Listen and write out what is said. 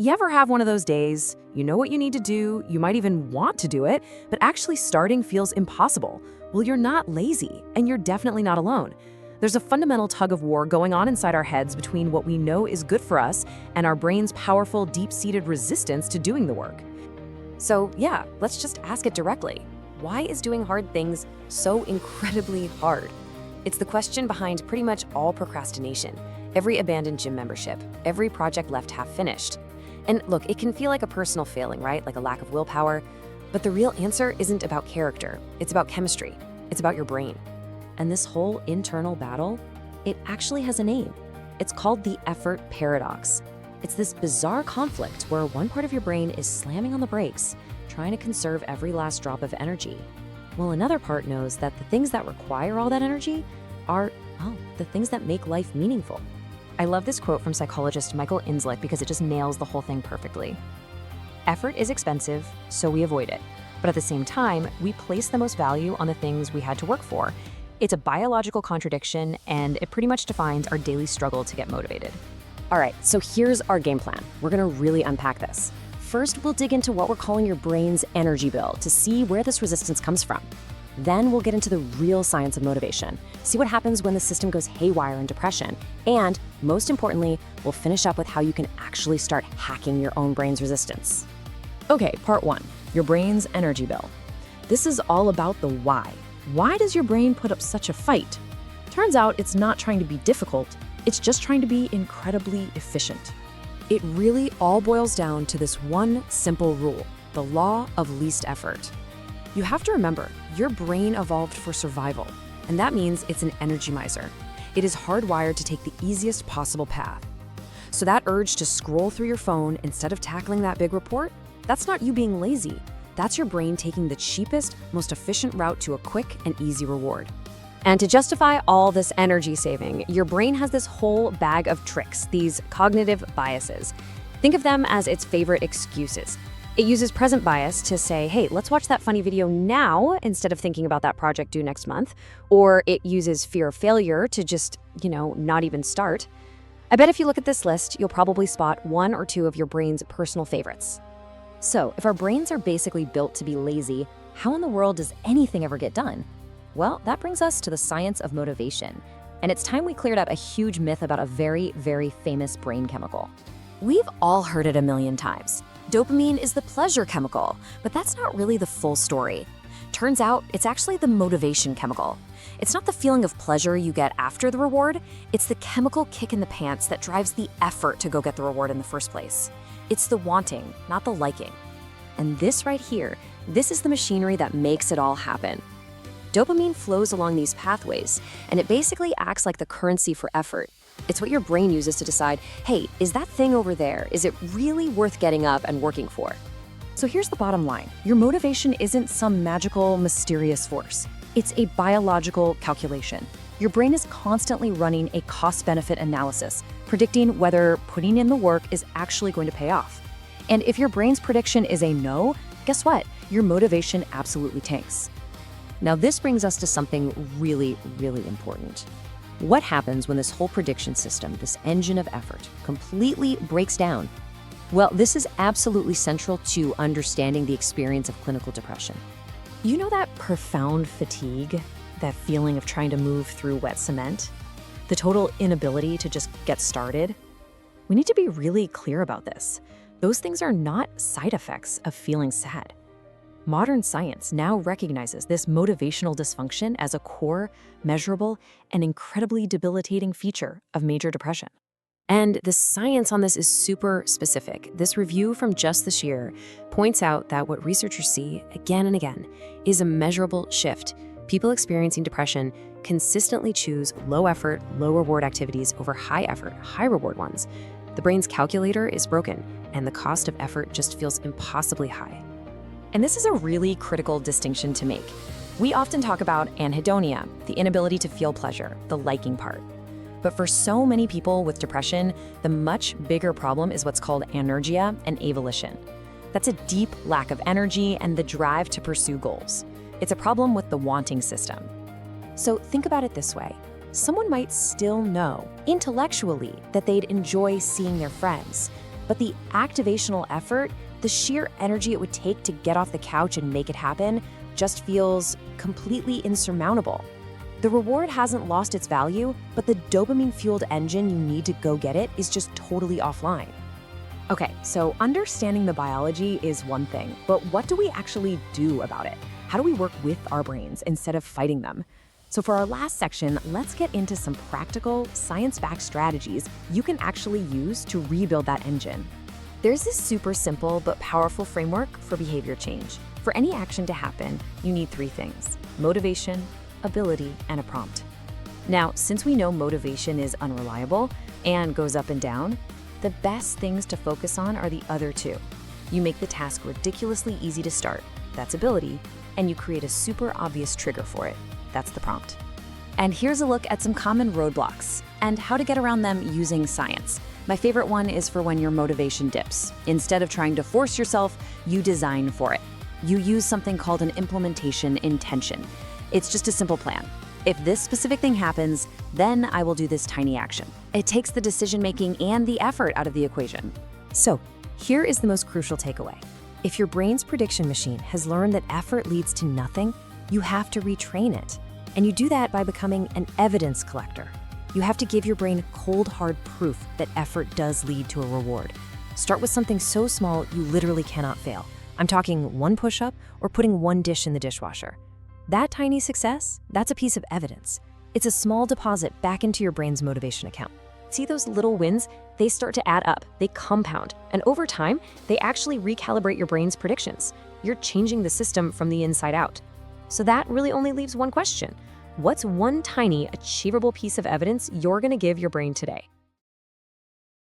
You ever have one of those days, you know what you need to do, you might even want to do it, but actually starting feels impossible? Well, you're not lazy, and you're definitely not alone. There's a fundamental tug of war going on inside our heads between what we know is good for us and our brain's powerful, deep-seated resistance to doing the work. So yeah, let's just ask it directly. Why is doing hard things so incredibly hard? It's the question behind pretty much all procrastination, every abandoned gym membership, every project left half finished. And look, it can feel like a personal failing, right? Like a lack of willpower. But the real answer isn't about character. It's about chemistry. It's about your brain. And this whole internal battle, it actually has a name. It's called the effort paradox. It's this bizarre conflict where one part of your brain is slamming on the brakes, trying to conserve every last drop of energy, while another part knows that the things that require all that energy are, well, the things that make life meaningful. I love this quote from psychologist Michael Inslick because it just nails the whole thing perfectly. Effort is expensive, so we avoid it. But at the same time, we place the most value on the things we had to work for. It's a biological contradiction, and it pretty much defines our daily struggle to get motivated. All right, so here's our game plan. We're gonna really unpack this. First, we'll dig into what we're calling your brain's energy bill to see where this resistance comes from. Then we'll get into the real science of motivation, see what happens when the system goes haywire in depression, and most importantly, we'll finish up with how you can actually start hacking your own brain's resistance. Okay, part one, your brain's energy bill. This is all about the why. Why does your brain put up such a fight? Turns out it's not trying to be difficult, it's just trying to be incredibly efficient. It really all boils down to this one simple rule, the law of least effort. You have to remember, your brain evolved for survival, and that means it's an energy miser. It is hardwired to take the easiest possible path. So that urge to scroll through your phone instead of tackling that big report, that's not you being lazy. That's your brain taking the cheapest, most efficient route to a quick and easy reward. And to justify all this energy saving, your brain has this whole bag of tricks, these cognitive biases. Think of them as its favorite excuses. It uses present bias to say, hey, let's watch that funny video now instead of thinking about that project due next month. Or it uses fear of failure to just, not even start. I bet if you look at this list, you'll probably spot one or two of your brain's personal favorites. So if our brains are basically built to be lazy, how in the world does anything ever get done? Well, that brings us to the science of motivation. And it's time we cleared up a huge myth about a very, very famous brain chemical. We've all heard it a million times. Dopamine is the pleasure chemical, but that's not really the full story. Turns out, it's actually the motivation chemical. It's not the feeling of pleasure you get after the reward, it's the chemical kick in the pants that drives the effort to go get the reward in the first place. It's the wanting, not the liking. And this right here, this is the machinery that makes it all happen. Dopamine flows along these pathways, and it basically acts like the currency for effort. It's what your brain uses to decide, hey, is that thing over there, is it really worth getting up and working for? So here's the bottom line. Your motivation isn't some magical, mysterious force. It's a biological calculation. Your brain is constantly running a cost-benefit analysis, predicting whether putting in the work is actually going to pay off. And if your brain's prediction is a no, guess what? Your motivation absolutely tanks. Now this brings us to something really, really important. What happens when this whole prediction system, this engine of effort, completely breaks down? Well, this is absolutely central to understanding the experience of clinical depression. You know that profound fatigue, that feeling of trying to move through wet cement? The total inability to just get started? We need to be really clear about this. Those things are not side effects of feeling sad. Modern science now recognizes this motivational dysfunction as a core, measurable, and incredibly debilitating feature of major depression. And the science on this is super specific. This review from just this year points out that what researchers see again and again is a measurable shift. People experiencing depression consistently choose low-effort, low-reward activities over high-effort, high-reward ones. The brain's calculator is broken, and the cost of effort just feels impossibly high. And this is a really critical distinction to make. We often talk about anhedonia, the inability to feel pleasure, the liking part. But for so many people with depression, the much bigger problem is what's called anergia and avolition. That's a deep lack of energy and the drive to pursue goals. It's a problem with the wanting system. So think about it this way. Someone might still know, intellectually, that they'd enjoy seeing their friends, But the activational effort, the sheer energy it would take to get off the couch and make it happen, just feels completely insurmountable. The reward hasn't lost its value, but the dopamine-fueled engine you need to go get it is just totally offline. Okay, so understanding the biology is one thing, but what do we actually do about it? How do we work with our brains instead of fighting them? So for our last section, let's get into some practical, science-backed strategies you can actually use to rebuild that engine. There's this super simple but powerful framework for behavior change. For any action to happen, you need three things: motivation, ability, and a prompt. Now, since we know motivation is unreliable and goes up and down, the best things to focus on are the other two. You make the task ridiculously easy to start, that's ability, and you create a super obvious trigger for it, that's the prompt. And here's a look at some common roadblocks and how to get around them using science. My favorite one is for when your motivation dips. Instead of trying to force yourself, you design for it. You use something called an implementation intention. It's just a simple plan. If this specific thing happens, then I will do this tiny action. It takes the decision-making and the effort out of the equation. So, here is the most crucial takeaway. If your brain's prediction machine has learned that effort leads to nothing, you have to retrain it. And you do that by becoming an evidence collector. You have to give your brain cold, hard proof that effort does lead to a reward. Start with something so small you literally cannot fail. I'm talking one push-up or putting one dish in the dishwasher. That tiny success, that's a piece of evidence. It's a small deposit back into your brain's motivation account. See those little wins? They start to add up, they compound, and over time, they actually recalibrate your brain's predictions. You're changing the system from the inside out. So that really only leaves one question. What's one tiny, achievable piece of evidence you're gonna give your brain today?